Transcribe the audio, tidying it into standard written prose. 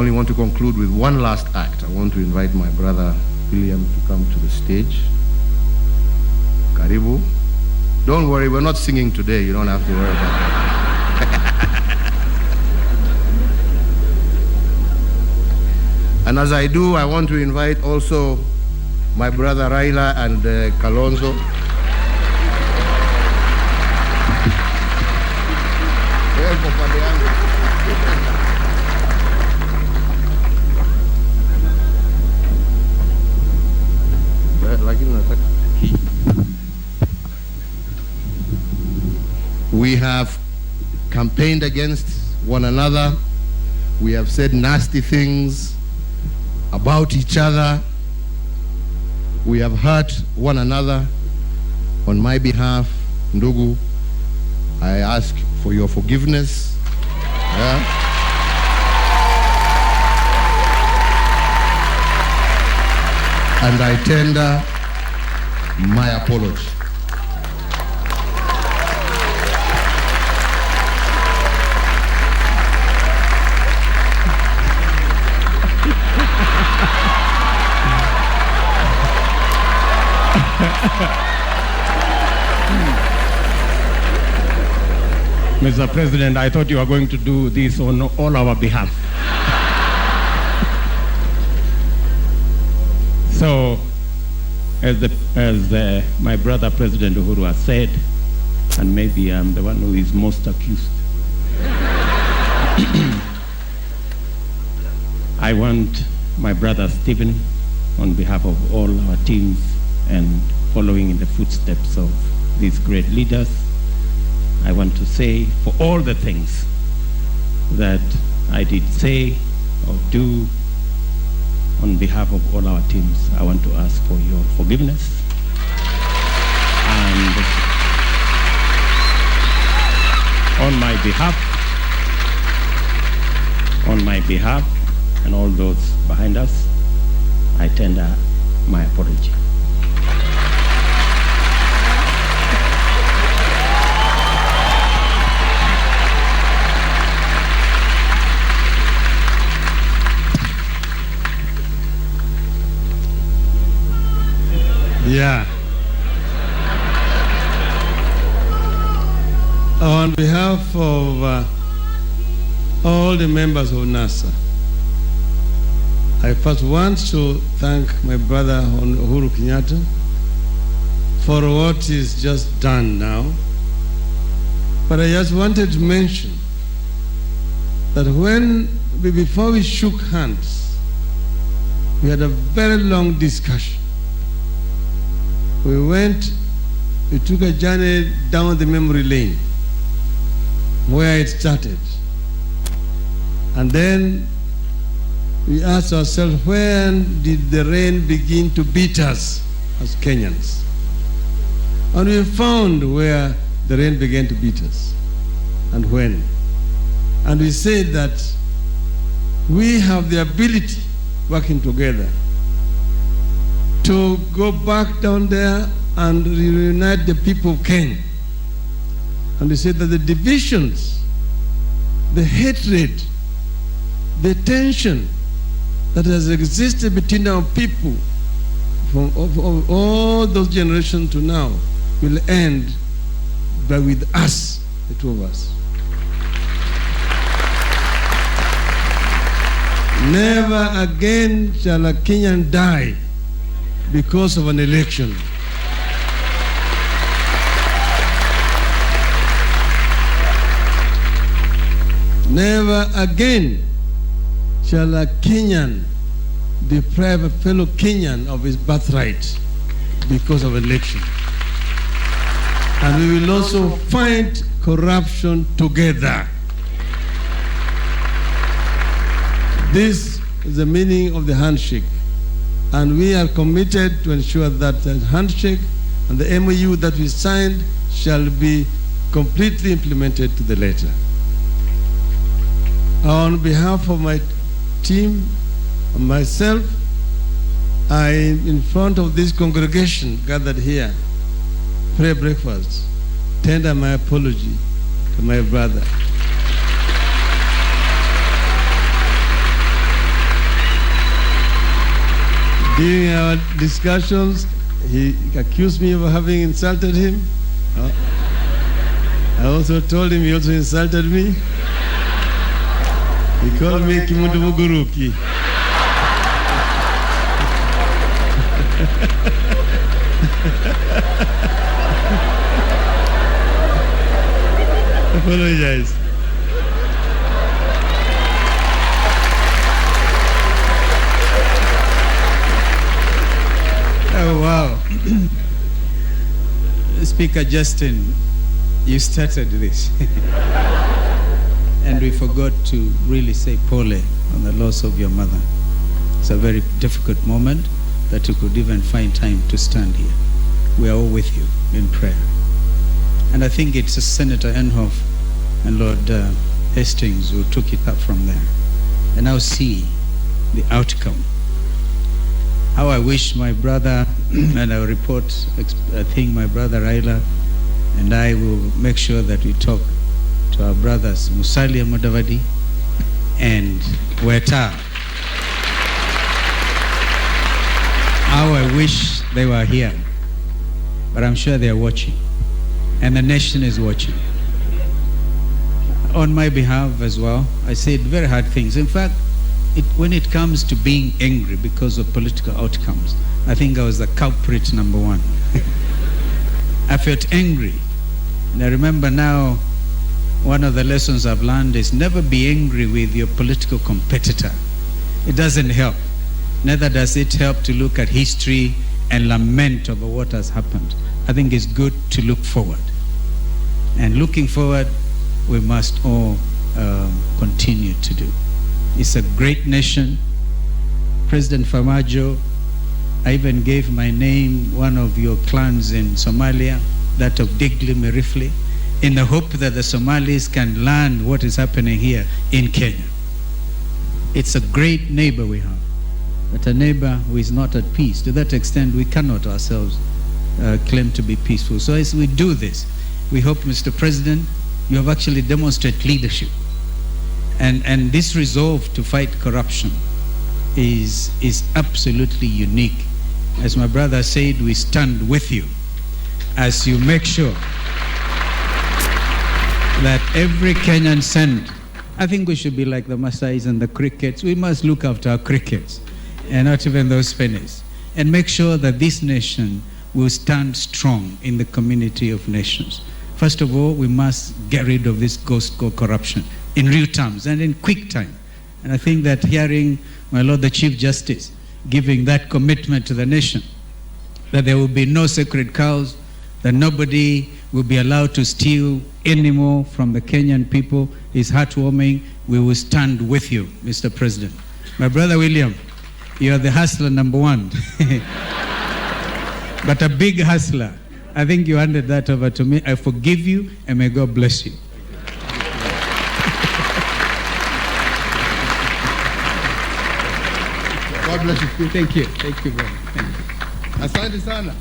only want to conclude with one last act. I want to invite my brother William to come to the stage. Karibu. Don't worry, we're not singing today. You don't have to worry about that. And as I do, I want to invite also my brother Raila and Kalonzo. We have campaigned against one another. We have said nasty things about each other. We have hurt one another. On my behalf, Ndugu, I ask for your forgiveness. And I tender my apology. Mr. President, I thought you were going to do this on all our behalf. So, as my brother President Uhuru has said, and maybe I'm the one who is most accused, I want my brother Stephen, on behalf of all our teams and following in the footsteps of these great leaders, I want to say for all the things that I did say or do on behalf of all our teams, I want to ask for your forgiveness. And on my behalf and all those behind us, I tender my apology. Yeah. On behalf of all the members of NASA, I first want to thank my brother Uhuru Kenyatta for what is just done now. But I just wanted to mention that before we shook hands, we had a very long discussion. We took a journey down the memory lane where it started. And then we asked ourselves, when did the rain begin to beat us as Kenyans? And we found where the rain began to beat us and when. And we said that we have the ability, working together, to go back down there and reunite the people of Kenya. And we said that the divisions, the hatred, the tension that has existed between our people from all those generations to now will end with us, the two of us. Never again shall a Kenyan die because of an election. Never again shall a Kenyan deprive a fellow Kenyan of his birthright because of election. And we will also fight corruption together. This is the meaning of the handshake. And we are committed to ensure that the handshake and the MOU that we signed shall be completely implemented to the letter. On behalf of my team and myself, I, in front of this congregation gathered here, pray breakfast, tender my apology to my brother. During our discussions, he accused me of having insulted him. I also told him he also insulted me. He called me Kimundu Muguruki. Apologize. Oh, wow. Speaker Justin, you started this. And we forgot to really say pole on the loss of your mother. It's a very difficult moment that you could even find time to stand here. We are all with you in prayer. And I think it's Senator Enhoff and Lord Hastings who took it up from there. And now see the outcome. How I wish my brother, and I will report, I think my brother Raila and I will make sure that we talk to our brothers Musalia Mudavadi and Weta. How I wish they were here. But I'm sure they are watching. And the nation is watching. On my behalf as well, I said very hard things. In fact, when it comes to being angry because of political outcomes, I think I was the culprit number one. I felt angry. And I remember now, one of the lessons I've learned is never be angry with your political competitor. It doesn't help. Neither does it help to look at history and lament over what has happened. I think it's good to look forward. And looking forward, we must all continue to do. It's a great nation. President Farmajo, I even gave my name, one of your clans in Somalia, that of Digli Merifli, in the hope that the Somalis can learn what is happening here in Kenya. It's a great neighbor we have, but a neighbor who is not at peace. To that extent, we cannot ourselves claim to be peaceful. So as we do this, we hope, Mr. President, you have actually demonstrated leadership. And this resolve to fight corruption is absolutely unique. As my brother said, we stand with you as you make sure that every Kenyan cent, I think we should be like the Maasais and the crickets. We must look after our crickets and not even those pennies, and make sure that this nation will stand strong in the community of nations. First of all, we must get rid of this ghost called corruption in real terms and in quick time. And I think that hearing my Lord the Chief Justice giving that commitment to the nation, that there will be no sacred cows, that nobody will be allowed to steal anymore from the Kenyan people, is heartwarming. We will stand with you, Mr. President. My brother William, you are the hustler number one. But a big hustler. I think you handed that over to me. I forgive you, and may God bless you. God bless you. Thank you. Thank you very much. Thank you. Asante sana.